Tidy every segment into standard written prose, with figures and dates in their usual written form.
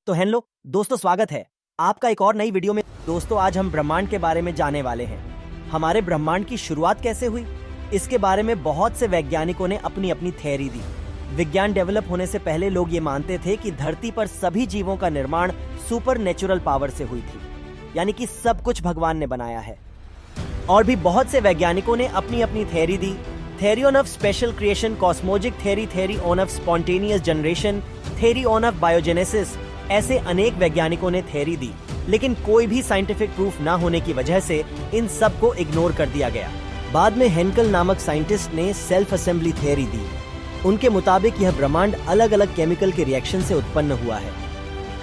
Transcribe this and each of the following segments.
तो हेलो दोस्तों, स्वागत है आपका एक और नई वीडियो में। दोस्तों, आज हम ब्रह्मांड के बारे में जानने वाले हैं। हमारे ब्रह्मांड की शुरुआत कैसे हुई, इसके बारे में बहुत से वैज्ञानिकों ने अपनी अपनी थ्योरी दी। विज्ञान डेवलप होने से पहले लोग ये मानते थे कि धरती पर सभी जीवों का निर्माण सुपर नेचुरल पावर से हुई थी, यानी कि सब कुछ भगवान ने बनाया है। और भी बहुत से वैज्ञानिकों ने अपनी अपनी थ्योरी दी। Theory on of special creation, cosmogenic theory, theory on of spontaneous generation, theory on of biogenesis, ऐसे अनेक वैज्ञानिकों ने थ्योरी दी, लेकिन कोई भी साइंटिफिक प्रूफ ना होने की वजह से इन सब को इग्नोर कर दिया गया। बाद में हेंकल नामक साइंटिस्ट ने सेल्फ असेंबली थ्योरी दी। उनके मुताबिक यह ब्रह्मांड अलग अलग केमिकल के रिएक्शन से उत्पन्न हुआ है।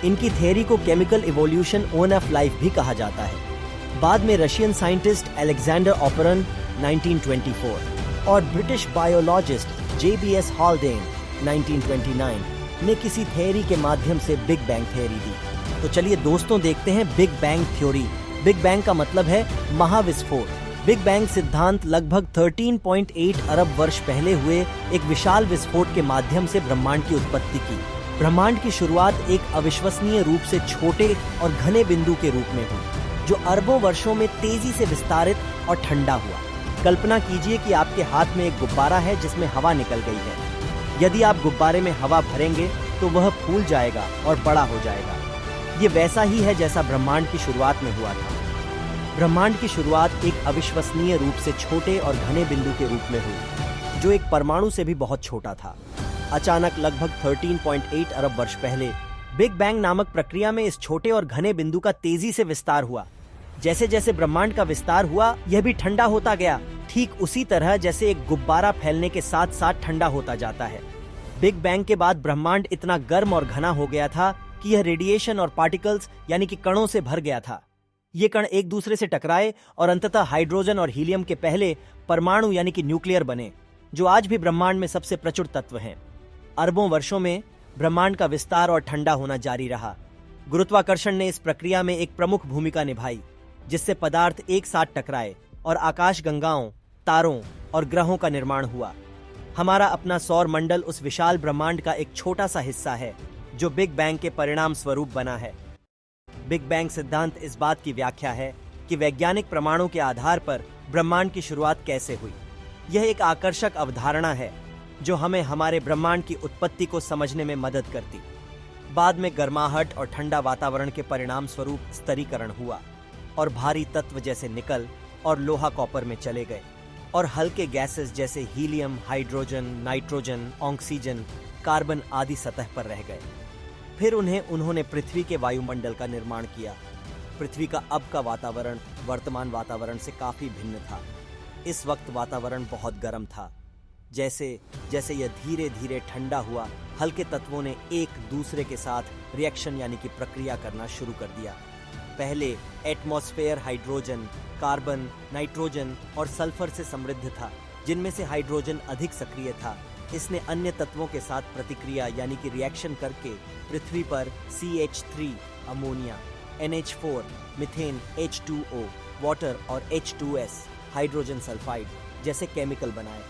इनकी थ्योरी को chemical evolution on off life भी कहा जाता है। बाद में रशियन साइंटिस्ट अलेक्जेंडर ऑपरन 1924 और ब्रिटिश बायोलॉजिस्ट JBS हॉल्डेन 1929 ने किसी थ्योरी के माध्यम से बिग बैंग थ्योरी दी। तो चलिए दोस्तों, देखते हैं big bang theory. Big bang का मतलब है महाविस्फोट। बिग बैंग सिद्धांत लगभग 13.8 अरब वर्ष पहले हुए एक विशाल विस्फोट के माध्यम से ब्रह्मांड की उत्पत्ति की। ब्रह्मांड की शुरुआत एक अविश्वसनीय रूप से छोटे और घने बिंदु के रूप में हुई, जो अरबों वर्षों में तेजी से विस्तारित और ठंडा हुआ। कल्पना कीजिए कि आपके हाथ में एक गुब्बारा है जिसमें हवा निकल गई है। यदि आप गुब्बारे में हवा भरेंगे तो वह फूल जाएगा और बड़ा हो जाएगा। ये वैसा ही है जैसा ब्रह्मांड की शुरुआत में हुआ था। ब्रह्मांड की शुरुआत एक अविश्वसनीय रूप से छोटे और घने बिंदु के रूप में हुई, जो एक परमाणु से भी बहुत छोटा था। अचानक लगभग 13.8 अरब वर्ष पहले बिग बैंग नामक प्रक्रिया में इस छोटे और घने बिंदु का तेजी से विस्तार हुआ। जैसे जैसे ब्रह्मांड का विस्तार हुआ, यह भी ठंडा होता गया, ठीक उसी तरह जैसे एक गुब्बारा फैलने के साथ साथ ठंडा होता जाता है। बिग बैंग के बाद ब्रह्मांड इतना गर्म और घना हो गया था कि यह रेडिएशन और पार्टिकल्स यानी कि कणों से भर गया था। ये कण एक दूसरे से टकराए और अंततः हाइड्रोजन और हीलियम के पहले परमाणु यानी कि न्यूक्लियर बने, जो आज भी ब्रह्मांड में सबसे प्रचुर तत्व हैं। अरबों वर्षों में ब्रह्मांड का विस्तार और ठंडा होना जारी रहा। गुरुत्वाकर्षण ने इस प्रक्रिया में एक प्रमुख भूमिका निभाई, जिससे पदार्थ एक साथ टकराए और आकाश गंगाओं, तारों और ग्रहों का निर्माण हुआ। हमारा अपना सौर मंडल उस विशाल ब्रह्मांड का एक छोटा सा हिस्सा है, जो बिग बैंग के परिणाम स्वरूप बना है। बिग बैंग सिद्धांत इस बात की व्याख्या है कि वैज्ञानिक प्रमाणों के आधार पर ब्रह्मांड की शुरुआत कैसे हुई। यह एक आकर्षक अवधारणा है जो हमें हमारे ब्रह्मांड की उत्पत्ति को समझने में मदद करती। बाद में गर्माहट और ठंडा वातावरण के परिणाम स्वरूप स्तरीकरण हुआ और भारी तत्व जैसे निकल और लोहा कॉपर में चले गए, और हल्के गैसेस जैसे helium, hydrogen, nitrogen, oxygen, carbon आदि सतह पर रह गए। फिर उन्होंने पृथ्वी के वायुमंडल का निर्माण किया। पृथ्वी का अब का वातावरण वर्तमान वातावरण से काफी भिन्न था। इस वक्त वातावरण बहुत गर्म था। जैसे जैसे यह धीरे धीरे ठंडा हुआ, हल्के तत्वों ने एक दूसरे के साथ रिएक्शन यानी कि प्रक्रिया करना शुरू कर दिया। पहले एटमॉस्फेयर हाइड्रोजन, कार्बन, नाइट्रोजन और सल्फर से समृद्ध था, जिनमें से हाइड्रोजन अधिक सक्रिय था। इसने अन्य तत्वों के साथ प्रतिक्रिया यानी कि रिएक्शन करके पृथ्वी पर CH3 ammonia, NH4 methane, H2O water और H2S हाइड्रोजन सल्फाइड जैसे केमिकल बनाए।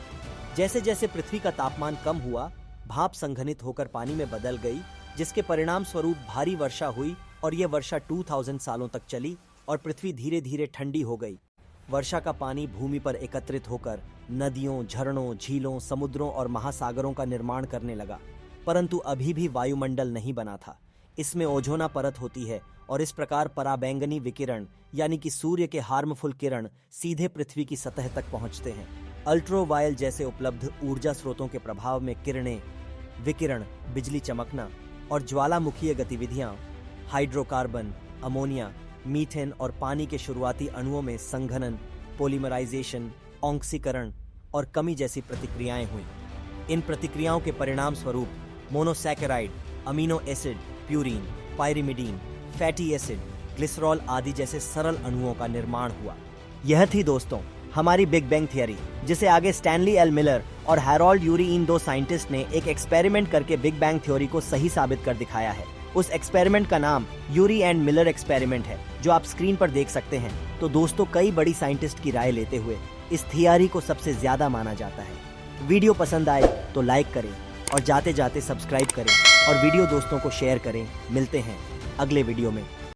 जैसे जैसे पृथ्वी का तापमान कम हुआ, भाप संघनित होकर पानी में बदल गई, जिसके परिणाम स्वरूप भारी वर्षा हुई और यह वर्षा 2000 सालों तक चली और पृथ्वी धीरे धीरे ठंडी हो गई। वर्षा का पानी भूमि पर एकत्रित होकर नदियों, झरनों, झीलों, समुद्रों और महासागरों का निर्माण करने लगा। परंतु अभी भी वायुमंडल नहीं बना था। इसमें ओझोना परत होती है और इस प्रकार पराबैंगनी विकिरण यानी कि सूर्य के हार्मफुल किरण सीधे पृथ्वी की सतह तक पहुंचते हैं। अल्ट्रावायलेट जैसे उपलब्ध ऊर्जा स्रोतों के प्रभाव में किरणें, विकिरण, बिजली चमकना और ज्वालामुखीय गतिविधियां हाइड्रोकार्बन, अमोनिया, मीथेन और पानी के शुरुआती अणुओं में संघनन, पॉलीमराइजेशन, ऑक्सीकरण और कमी जैसी प्रतिक्रियाएं हुई। इन प्रतिक्रियाओं के परिणाम स्वरूप monosaccharide, amino acid, purine, pyrimidine, fatty acid, glycerol आदि जैसे सरल अणुओं का निर्माण हुआ। यह थी दोस्तों हमारी बिग बैंग थियरी, जिसे आगे स्टैनली एल मिलर और हैरोल्ड यूरी, इन दो साइंटिस्ट ने एक एक्सपेरिमेंट करके बिग बैंग थ्योरी को सही साबित कर दिखाया है। उस एक्सपेरिमेंट का नाम यूरी एंड मिलर एक्सपेरिमेंट है, जो आप स्क्रीन पर देख सकते हैं। तो दोस्तों, कई बड़ी साइंटिस्ट की राय लेते हुए इस थियरी को सबसे ज्यादा माना जाता है। वीडियो पसंद आए तो लाइक करें और जाते जाते सब्सक्राइब करें और वीडियो दोस्तों को शेयर करें। मिलते हैं अगले वीडियो में।